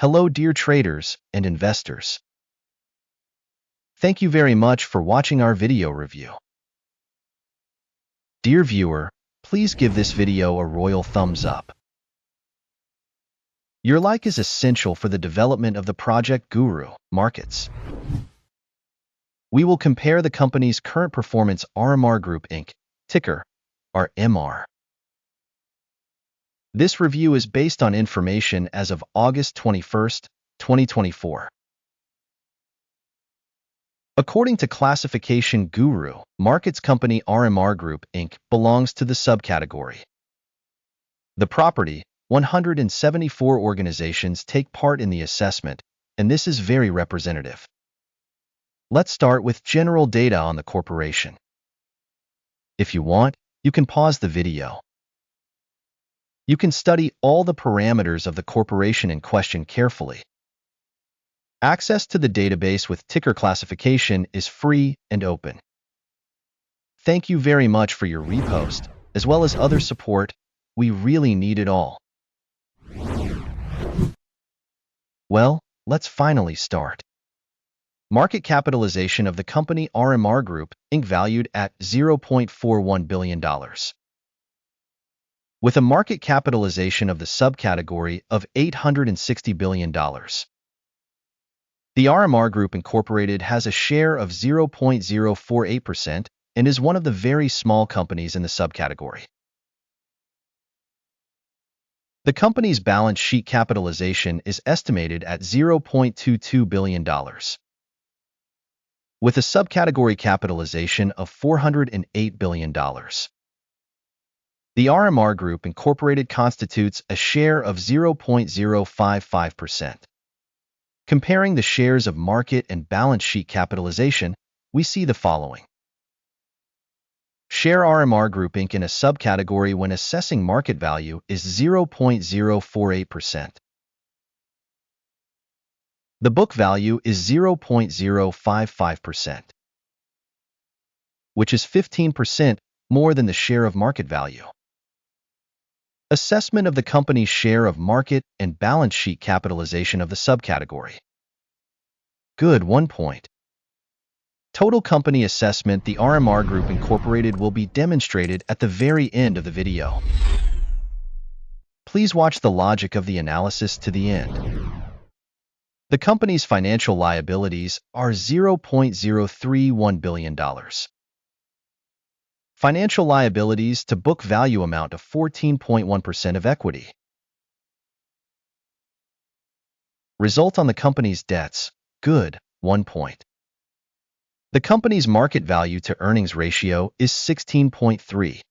Hello, dear traders and investors. Thank you very much for watching our video review. Dear viewer, please give this video a royal thumbs up. Your like is essential for the development of the project Guru.Markets. We will compare the company's current performance RMR Group Inc., ticker RMR. This review is based on information as of August 21, 2024. According to classification Guru.Markets company RMR Group Inc. belongs to the subcategory. The property, 174 organizations take part in the assessment, and this is very representative. Let's start with general data on the corporation. If you want, you can pause the video. You can study all the parameters of the corporation in question carefully. Access to the database with ticker classification is free and open. Thank you very much for your repost, as well as other support. We really need it all. Well, let's finally start. Market capitalization of the company RMR Group Inc. valued at $0.41 billion. With a market capitalization of the subcategory of $860 billion. The RMR Group Incorporated has a share of 0.048% and is one of the very small companies in the subcategory. The company's balance sheet capitalization is estimated at $0.22 billion. With a subcategory capitalization of $408 billion. The RMR Group Incorporated constitutes a share of 0.055%. Comparing the shares of market and balance sheet capitalization, we see the following. Share RMR Group Inc. in a subcategory when assessing market value is 0.048%. The book value is 0.055%, which is 15% more than the share of market value. Assessment of the company's share of market and balance sheet capitalization of the subcategory. Good 1 point. Total company assessment. The RMR Group Incorporated will be demonstrated at the very end of the video. Please watch the logic of the analysis to the end. The company's financial liabilities are $0.031 billion. Financial liabilities to book value amount of 14.1% of equity. Result on the company's debts. Good 1 point. The company's market value to earnings ratio is 16.3.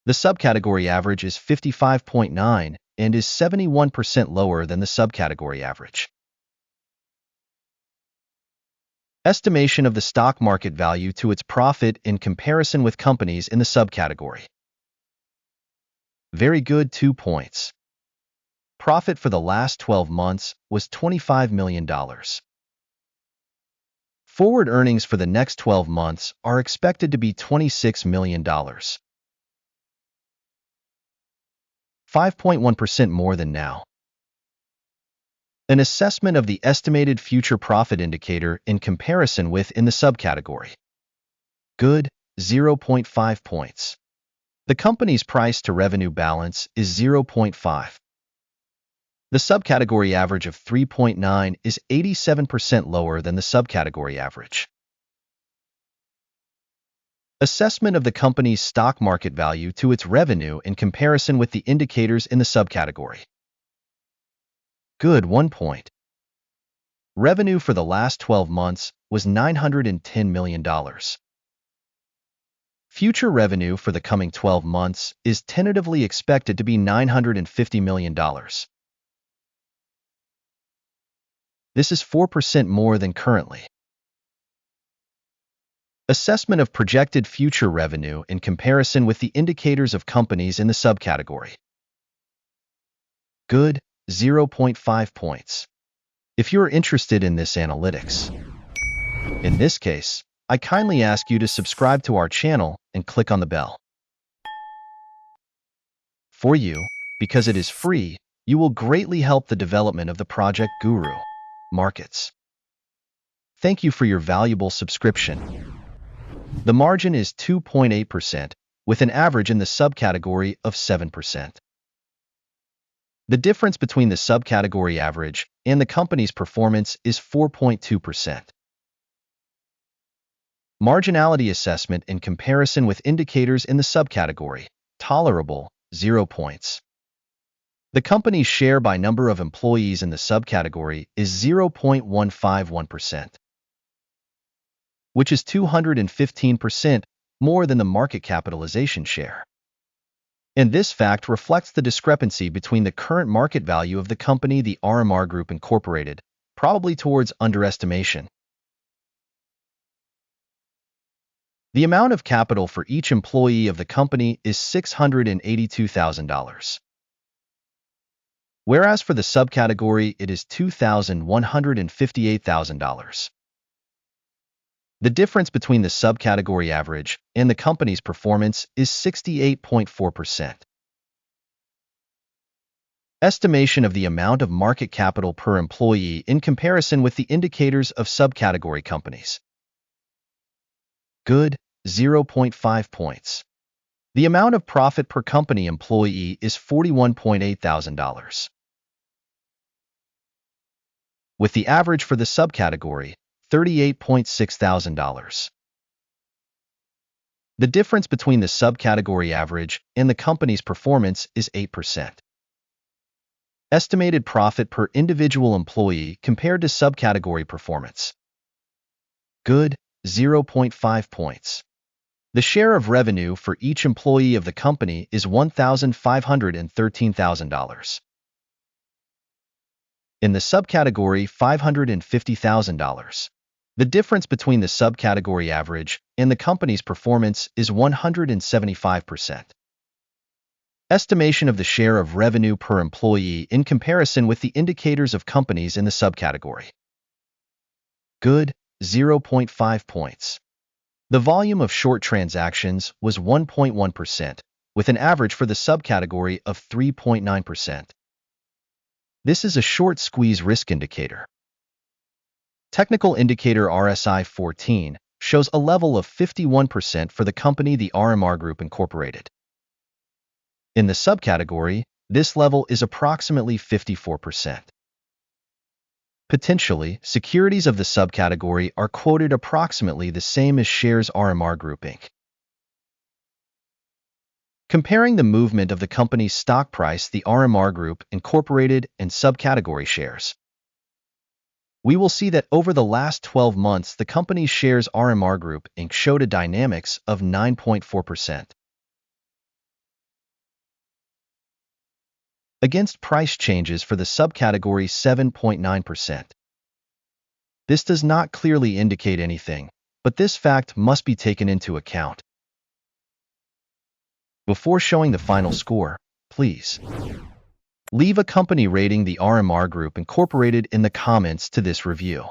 The subcategory average is 55.9 and is 71% lower than the subcategory average. Estimation of the stock market value to its profit in comparison with companies in the subcategory. Very good 2 points. Profit for the last 12 months was $25 million. Forward earnings for the next 12 months are expected to be $26 million. 5.1% more than now. An assessment of the estimated future profit indicator in comparison with in the subcategory. Good 0.5 points. The company's price to revenue balance is 0.5. The subcategory average of 3.9 is 87% lower than the subcategory average. Assessment of the company's stock market value to its revenue in comparison with the indicators in the subcategory. Good 1 point. Revenue for the last 12 months was $910 million. Future revenue for the coming 12 months is tentatively expected to be $950 million. This is 4% more than currently. Assessment of projected future revenue in comparison with the indicators of companies in the subcategory. Good 0.5 points. If you're interested in this analytics, in this case, I kindly ask you to subscribe to our channel and click on the bell. For you, because it is free, You will greatly help the development of the project Guru.Markets. Thank you for your valuable subscription. The margin is 2.8%, with an average in the subcategory of 7%. The difference between the subcategory average and the company's performance is 4.2%. Marginality assessment in comparison with indicators in the subcategory. Tolerable, 0 points. The company's share by number of employees in the subcategory is 0.151%, which is 215% more than the market capitalization share. And this fact reflects the discrepancy between the current market value of the company, the RMR Group Incorporated, probably towards underestimation. The amount of capital for each employee of the company is $682,000. Whereas for the subcategory, it is $2,158,000. The difference between the subcategory average and the company's performance is 68.4%. Estimation of the amount of market capital per employee in comparison with the indicators of subcategory companies. Good, 0.5 points. The amount of profit per company employee is $41,800, with the average for the subcategory, $38,600. The difference between the subcategory average and the company's performance is 8%. Estimated profit per individual employee compared to subcategory performance. Good, 0.5 points. The share of revenue for each employee of the company is $1,513,000. In the subcategory, $550,000. The difference between the subcategory average and the company's performance is 175%. Estimation of the share of revenue per employee in comparison with the indicators of companies in the subcategory. Good, 0.5 points. The volume of short transactions was 1.1%, with an average for the subcategory of 3.9%. This is a short squeeze risk indicator. Technical indicator RSI 14 shows a level of 51% for the company, the RMR Group Incorporated. In the subcategory, this level is approximately 54%. Potentially, securities of the subcategory are quoted approximately the same as shares RMR Group Inc. Comparing the movement of the company's stock price, the RMR Group Incorporated, and subcategory shares, we will see that over the last 12 months, the company's shares RMR Group Inc. showed a dynamics of 9.4%. Against price changes for the subcategory 7.9%. This does not clearly indicate anything, but this fact must be taken into account. Before showing the final score, please leave a company rating the RMR Group Incorporated in the comments to this review.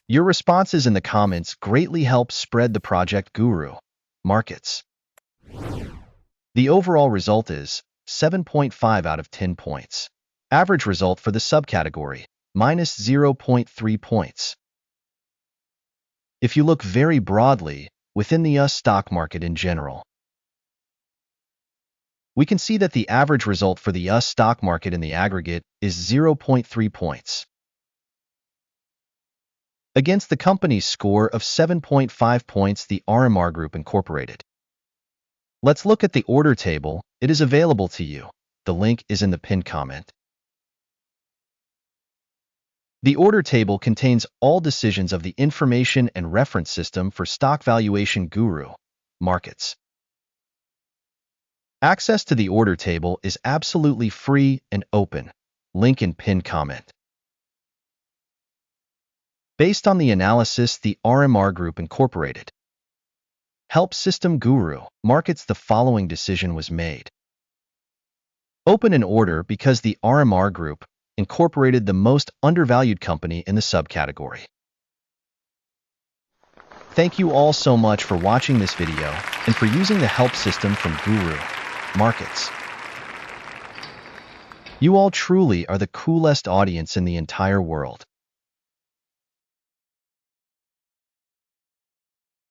Your responses in the comments greatly help spread the project Guru.Markets. The overall result is 7.5 out of 10 points. Average result for the subcategory, minus 0.3 points. If you look very broadly, within the US stock market in general, we can see that the average result for the US stock market in the aggregate is 0.3 points. Against the company's score of 7.5 points, the RMR Group Incorporated. Let's look at the order table. It is available to you. The link is in the pinned comment. The order table contains all decisions of the information and reference system for stock valuation Guru.Markets. Access to the order table is absolutely free and open. Link in pinned comment. Based on the analysis, the RMR Group Incorporated help System.GURU.Markets, the following decision was made. Open an order because the RMR Group Incorporated, the most undervalued company in the subcategory. Thank you all so much for watching this video and for using the help system from Guru.Markets. You all truly are the coolest audience in the entire world.